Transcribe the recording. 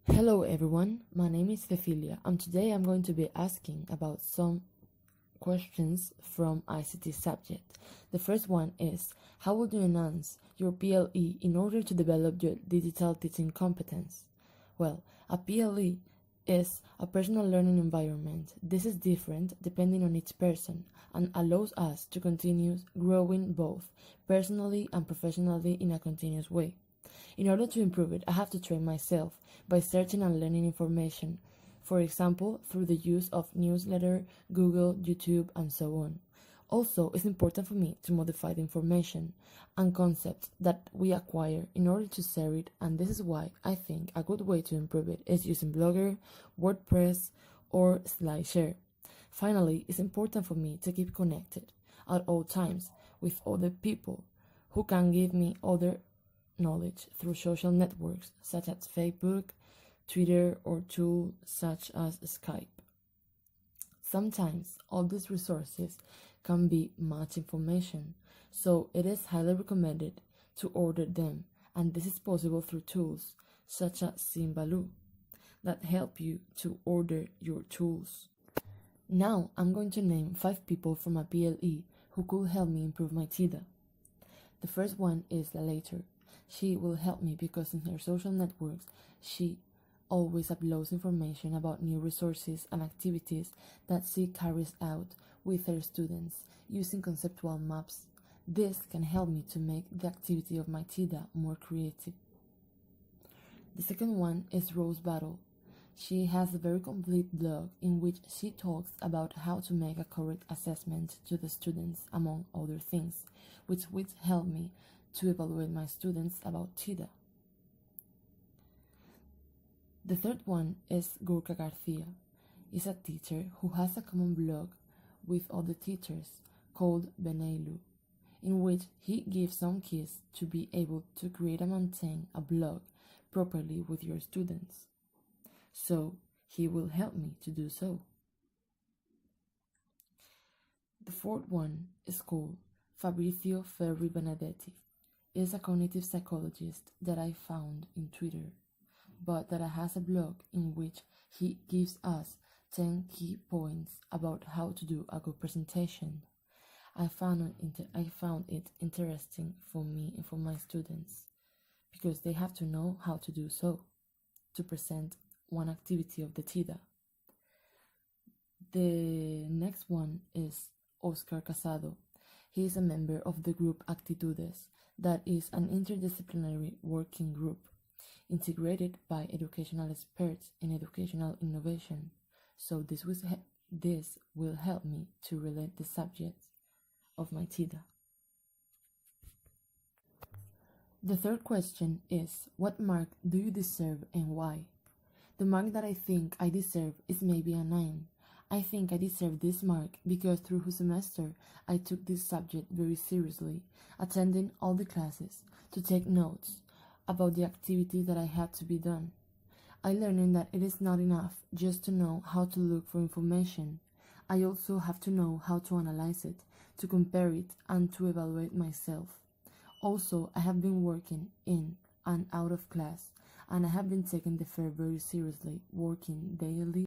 Hello everyone, my name is Cecilia and today I'm going to be asking about some questions from ICT subject. The first one is, how would you enhance your PLE in order to develop your digital teaching competence? Well, a PLE is a personal learning environment. This is different depending on each person and allows us to continue growing both personally and professionally in a continuous way. In order to improve it, I have to train myself by searching and learning information, for example, through the use of newsletter, Google, YouTube, and so on. Also, it's important for me to modify the information and concepts that we acquire in order to share it, and this is why I think a good way to improve it is using Blogger, WordPress, or SlideShare. Finally, it's important for me to keep connected at all times with other people who can give me other knowledge through social networks such as Facebook, Twitter, or tools such as Skype. Sometimes all these resources can be much information, so it is highly recommended to order them, and this is possible through tools such as Simbaloo that help you to order your tools. Now I'm going to name 5 people from a PLE who could help me improve my TIDA. The first one is Later. She will help me because in her social networks, she always uploads information about new resources and activities that she carries out with her students using conceptual maps. This can help me to make the activity of my TIDA more creative. The second one is Rose Battle. She has a very complete blog in which she talks about how to make a correct assessment to the students, among other things, which will help me to evaluate my students about TIDA. The third one is Gurka Garcia. Is a teacher who has a common blog with other teachers called Beneilu, in which he gives some keys to be able to create and maintain a blog properly with your students. So he will help me to do so. The fourth one is called Fabrizio Ferri Benedetti. Is a cognitive psychologist that I found in Twitter, but that has a blog in which he gives us 10 key points about how to do a good presentation. I found it interesting for me and for my students because they have to know how to do so to present one activity of the TIDA. The next one is Oscar Casado. He is a member of the group Actitudes, that is an interdisciplinary working group integrated by educational experts in educational innovation. So this will help me to relate the subjects of my TIDA. The third question is, what mark do you deserve and why? The mark that I think I deserve is maybe a 9. I think I deserve this mark because through the semester I took this subject very seriously, attending all the classes to take notes about the activity that I had to be done. I learned that it is not enough just to know how to look for information. I also have to know how to analyze it, to compare it, and to evaluate myself. Also, I have been working in and out of class, and I have been taking the fair very seriously, working daily